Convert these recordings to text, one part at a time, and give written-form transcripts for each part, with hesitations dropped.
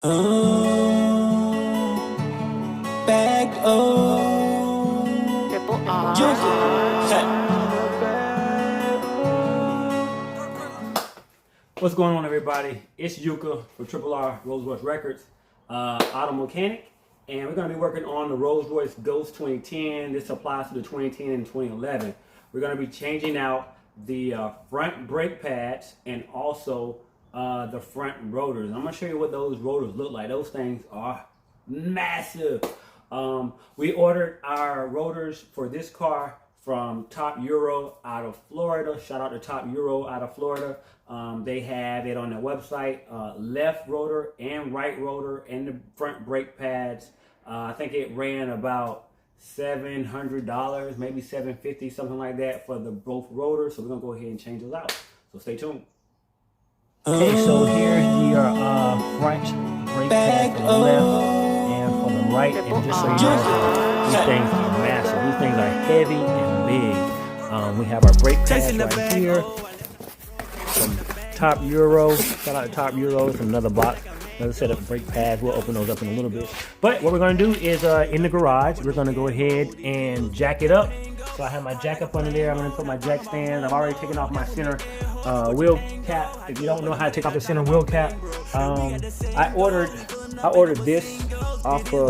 Back What's going on, everybody? It's Yuka for TopEuro Rolls Royce Records, auto mechanic, and we're going to be working on the Rolls Royce Ghost 2010. This applies to the 2010 and 2011. We're going to be changing out the front brake pads and also the front rotors. I'm going to show you what those rotors look like. Those things are massive. We ordered our rotors for this car from TopEuro out of Florida. Shout out to TopEuro out of Florida. They have it on their website, left rotor and right rotor and the front brake pads. I think it ran about $700, maybe $750, something like that for the both rotors. So we're gonna go ahead and change those out. So stay tuned. Okay, so here's your front brake pad for the left and for the right. And just so you know, these things are massive. These things are heavy and big. We have our brake pads right here from TopEuro. Shout out to TopEuro. It's another box, another set of brake pads. We'll open those up in a little bit. But what we're going to do is in the garage, we're going to go ahead and jack it up. So I have my jack up under there. I'm going to put my jack stand. I've already taken off my center wheel cap. If you don't know how to take off the center wheel cap, I ordered this off of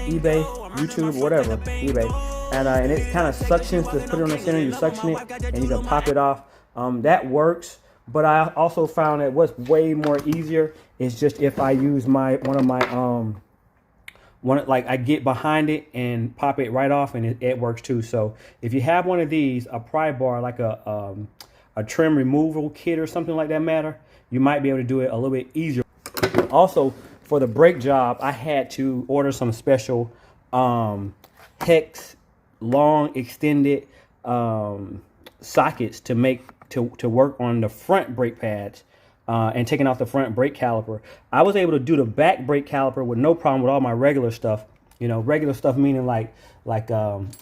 eBay, YouTube, whatever, eBay, and it kind of suctions. Just put it on the center, you suction it, and you can pop it off. That works, but I also found that what's way more easier is just if I use I get behind it and pop it right off, and it works too. So if you have one of these, a pry bar, like a trim removal kit or something like that matter, you might be able to do it a little bit easier. Also, for the brake job, I had to order some special hex long extended sockets to work on the front brake pads and taking off the front brake caliper. I was able to do the back brake caliper with no problem with all my regular stuff. You know, regular stuff meaning like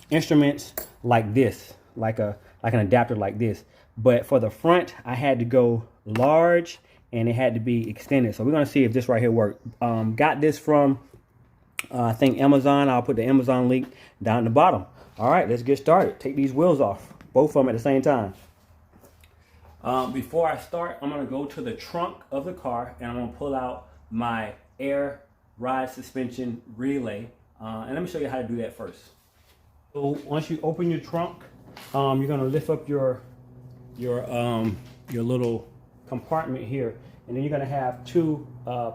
instruments like this, like an adapter like this. But for the front, I had to go large and it had to be extended. So we're gonna see if this right here works. Got this from I think Amazon. I'll put the Amazon link down at the bottom. All right, let's get started. Take these wheels off, both of them at the same time. Before I start, I'm gonna go to the trunk of the car and I'm gonna pull out my air ride suspension relay. And let me show you how to do that first. So once you open your trunk, you're gonna lift up your little compartment here, and then you're going to have two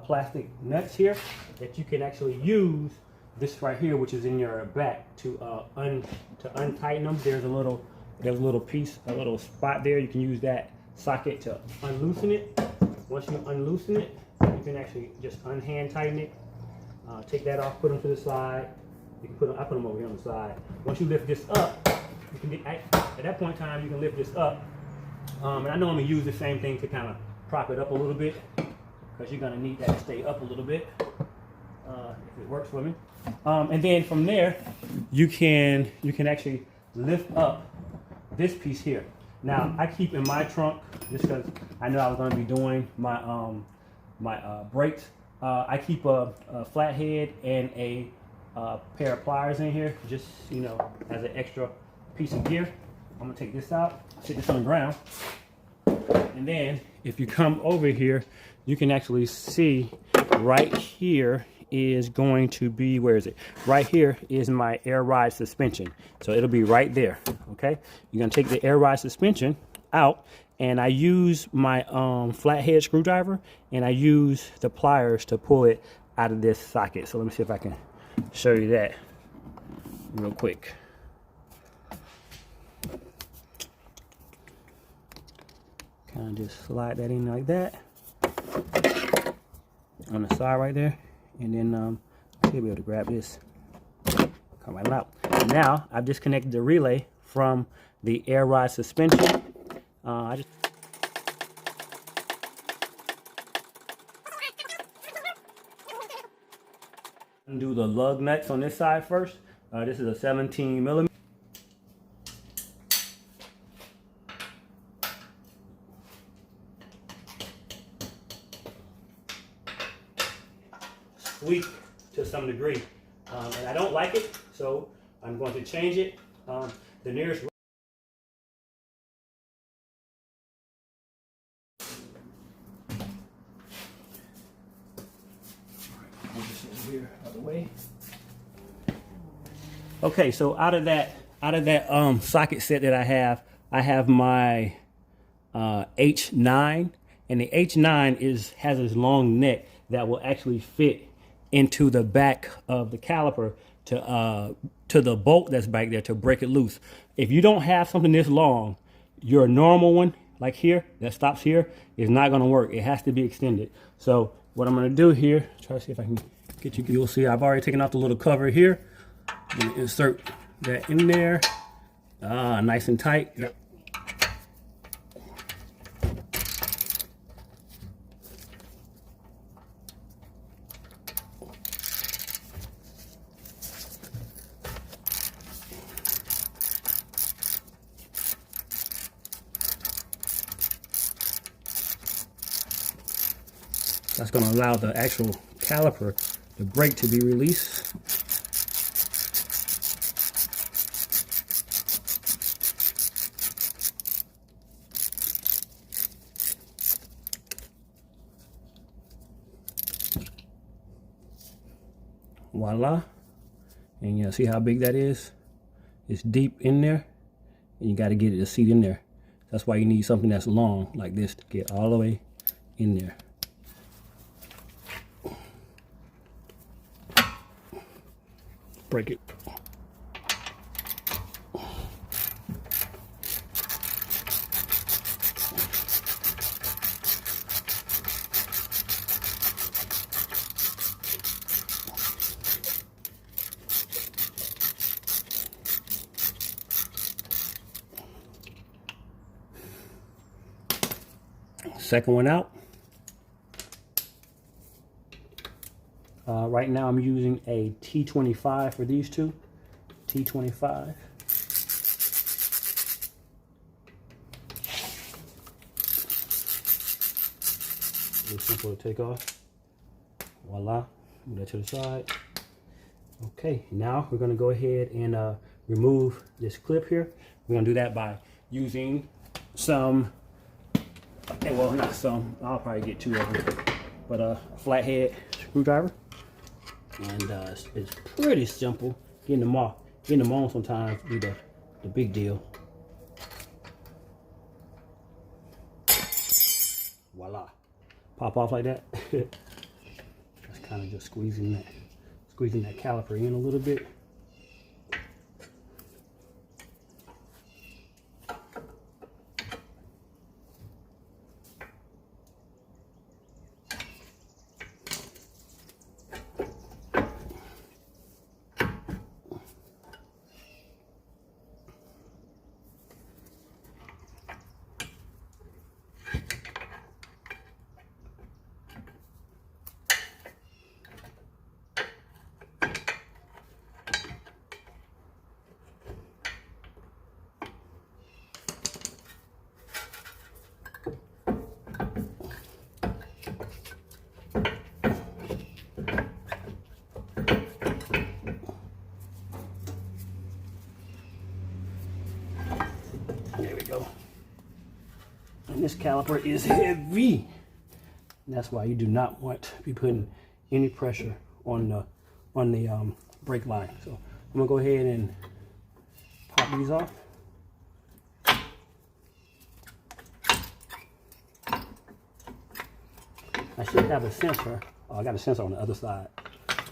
plastic nuts here that you can actually use. This right here, which is in your back, to untighten them. There's a little piece, a little spot there. You can use that socket to unloosen it. Once you unloosen it, you can actually just unhand tighten it. Take that off, put them to the side. You can I put them over here on the side. Once you lift this up, you can at that point in time you can lift this up. And I normally use the same thing to kind of prop it up a little bit, because you're going to need that to stay up a little bit if it works for me. And then from there, you can actually lift up this piece here. Now I keep in my trunk, just because I know I was going to be doing my brakes. I keep a flathead and a pair of pliers in here, just as an extra piece of gear. I'm gonna take this out, sit this on the ground, and then if you come over here, you can actually see right here is going to be, where is it? Right here is my air ride suspension. So it'll be right there, okay? You're gonna take the air ride suspension out, and I use my flathead screwdriver, and I use the pliers to pull it out of this socket. So let me see if I can show you that real quick. Kind of just slide that in like that on the side right there, and then you'll be able to grab this, come right out. Now I've disconnected the relay from the air ride suspension. I just undo the lug nuts on this side first. This is a 17 millimeter. squeak to some degree. And I don't like it, so I'm going to change it. The nearest here out of the way. Okay, so out of that socket set that I have my H9, and the H9 has this long neck that will actually fit into the back of the caliper to the bolt that's back there to break it loose. If you don't have something this long, your normal one, like here, that stops here, is not gonna work. It has to be extended. So what I'm gonna do here, try to see if I can get you, you'll see I've already taken off the little cover here. I'm gonna insert that in there. Nice and tight. Yep. That's going to allow the actual caliper, the brake, to be released. Voila. And you see how big that is? It's deep in there, and you got to get it to seat in there. That's why you need something that's long like this to get all the way in there. Break it. Second one out. Right now I'm using a T25 for these two. T25. Really simple to take off. Voila. Move that to the side. Okay, now we're going to go ahead and remove this clip here. We're going to do that by using some, well, not some, I'll probably get two of them, but a flathead screwdriver. And it's pretty simple. Getting them off, getting them on sometimes be the big deal. Voila. Pop off like that. That's kind of just squeezing that caliper in a little bit. There we go. And this caliper is heavy. And that's why you do not want to be putting any pressure on the brake line. So I'm gonna go ahead and pop these off. I should have a sensor. Oh, I got a sensor on the other side.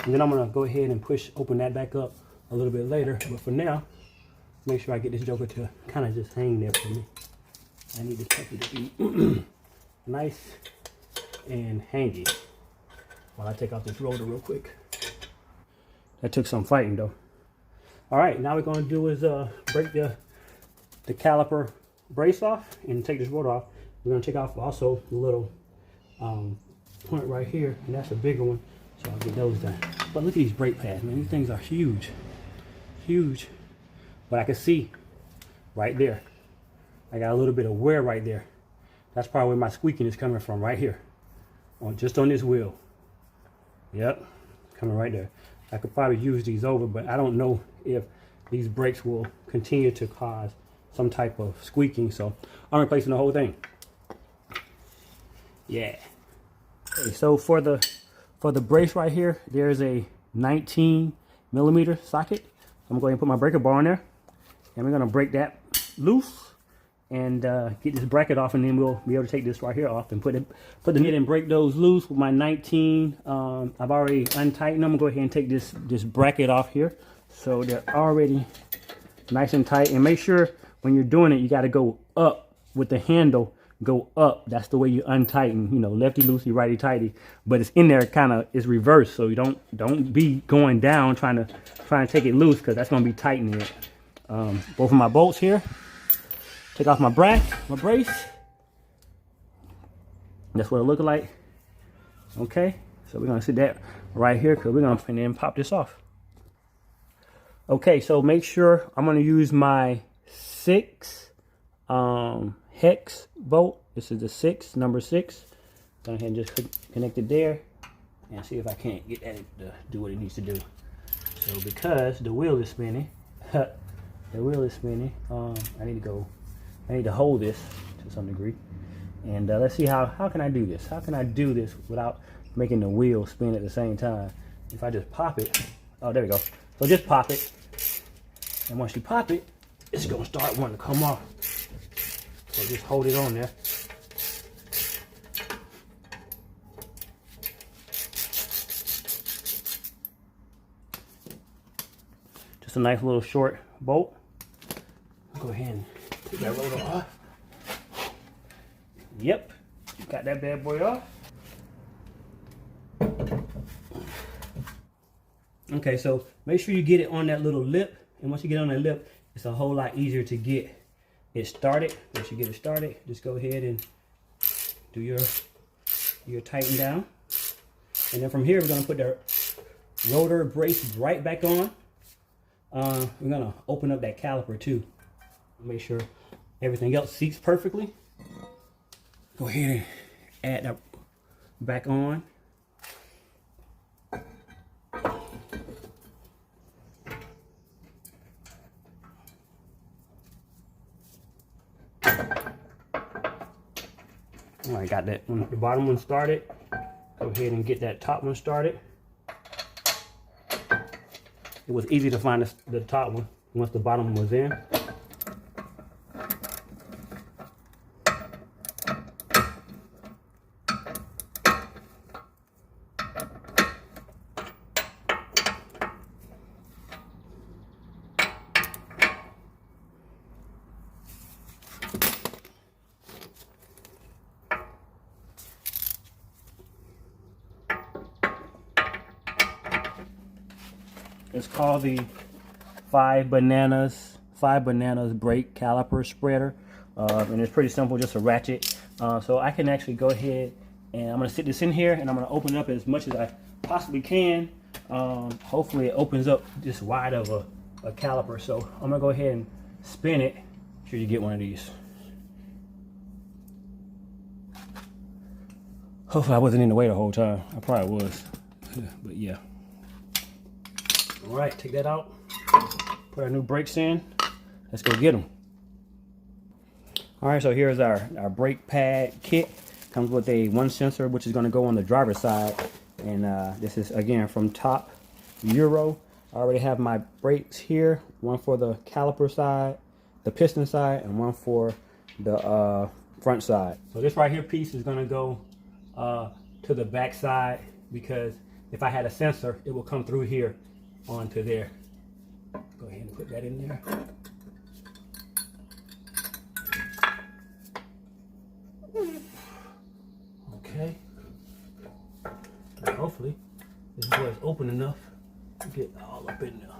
And then I'm gonna go ahead and open that back up a little bit later. But for now, make sure I get this joker to kind of just hang there for me. I need this puppy to be nice and hangy while I take off this rotor real quick. That took some fighting though. All right, now we're gonna do is break the caliper brace off and take this rotor off. We're gonna take off also the little point right here, and that's a bigger one, so I'll get those done. But look at these brake pads, man. These things are huge, huge. But I can see right there, I got a little bit of wear right there. That's probably where my squeaking is coming from, right here, just on this wheel. Yep, coming right there. I could probably use these over, but I don't know if these brakes will continue to cause some type of squeaking, so I'm replacing the whole thing. Yeah. Okay, so for the brace right here, there's a 19mm socket. I'm going to put my breaker bar on there, and we're going to break that loose and get this bracket off, and then we'll be able to take this right here off and put the knit and break those loose with my 19. I've already untightened them. I'm going to go ahead and take this bracket off here, so they're already nice and tight. And make sure when you're doing it, you got to go up with the handle. Go up. That's the way you untighten. You know, lefty loosey, righty tighty. But it's in there, kind of is reversed, so you don't be going down trying to take it loose, because that's going to be tightening it. Both of my bolts here. Take off my brace. That's what it looks like. Okay, so we're gonna sit that right here, because we're gonna then pop this off. Okay, so make sure I'm gonna use my 6 hex bolt. This is the 6, number 6. Go ahead and just connect it there, and see if I can't get that to do what it needs to do. So because the wheel is spinning, I need to hold this to some degree, and let's see how can I do this. How can I do this without making the wheel spin at the same time? If I just pop it, oh, there we go. So just pop it, and once you pop it, it's gonna start wanting to come off. So just hold it on there. Just a nice little short bolt. Go ahead and take that rotor off. Yep, got that bad boy off. Okay, so make sure you get it on that little lip, and once you get on that lip, it's a whole lot easier to get it started. Once you get it started, just go ahead and do your tighten down, and then from here we're going to put the rotor brace right back on. We're going to open up that caliper too. Make sure everything else seats perfectly. Go ahead and add that back on. All right, got that one, the bottom one started. Go ahead and get that top one started. It was easy to find the top one once the bottom one was in. It's called the 5 bananas brake caliper spreader, and it's pretty simple, just a ratchet. So I can actually go ahead and I'm going to sit this in here, and I'm going to open it up as much as I possibly can. Hopefully it opens up this wide of a caliper. So I'm going to go ahead and spin it. Make sure you get one of these. Hopefully I wasn't in the way the whole time. I probably was, but yeah. All right, take that out. Put our new brakes in. Let's go get them. All right, so here's our brake pad kit. Comes with a 1 sensor, which is going to go on the driver's side. And this is, again, from TopEuro. I already have my brakes here. One for the caliper side, the piston side, and one for the front side. So this right here piece is going to go to the back side, because if I had a sensor, it will come through here onto there. Go ahead and put that in there. Okay. And hopefully this boy is open enough to get all up in there.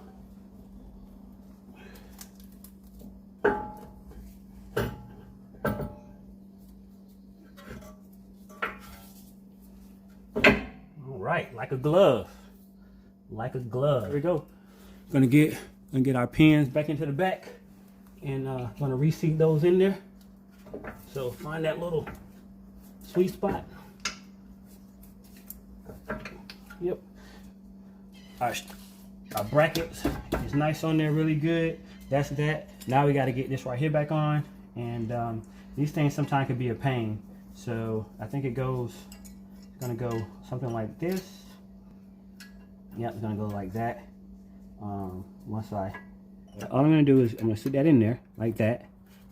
All right, like a glove. Like a glove. There we go. Gonna get our pins back into the back, and gonna reseat those in there. So find that little sweet spot. Yep. our brackets is nice on there, really good. That's that. Now we got to get this right here back on, and these things sometimes can be a pain. So I think it's gonna go something like this. Yep, it's gonna go like that. Once all I'm gonna do is I'm gonna sit that in there like that,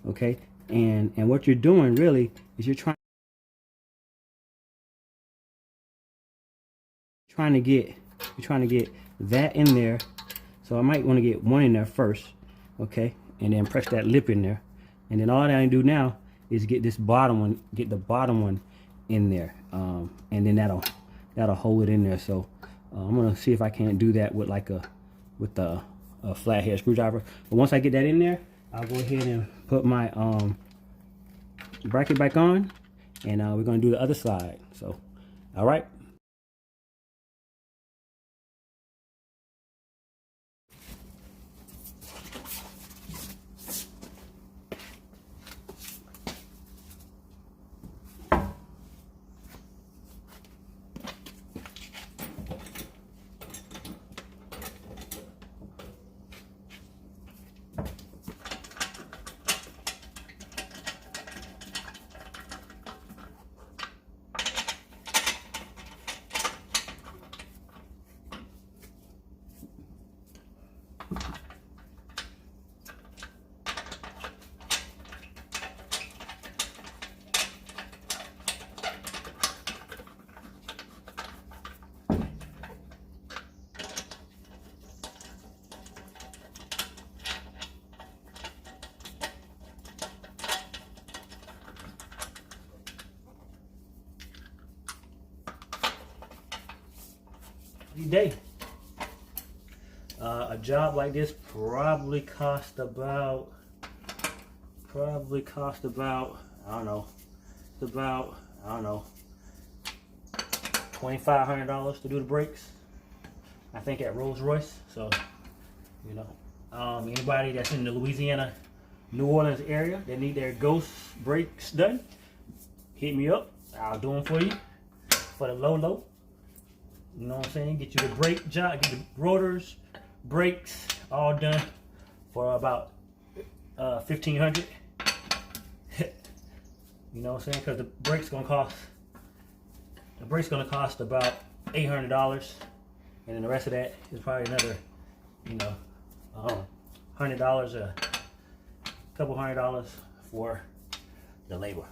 okay? And what you're doing really is you're trying to get that in there. So I might want to get one in there first, okay? And then press that lip in there. And then all that I do now is get this bottom one, get the bottom one in there. And then that'll hold it in there. So I'm gonna see if I can't do that with like a flathead screwdriver. But once I get that in there, I'll go ahead and put my bracket back on, and we're gonna do the other side. So, all right. Day. A job like this probably cost about I don't know, it's about $2,500 to do the brakes, I think, at Rolls Royce. So you know, anybody that's in the Louisiana, New Orleans area that need their Ghost brakes done, hit me up. I'll do them for you for the low. You know what I'm saying? Get you the brake job, get the rotors, brakes, all done for about $1,500. You know what I'm saying? Because the brake's gonna cost about $800, and then the rest of that is probably another, $100, a couple $100 for the labor.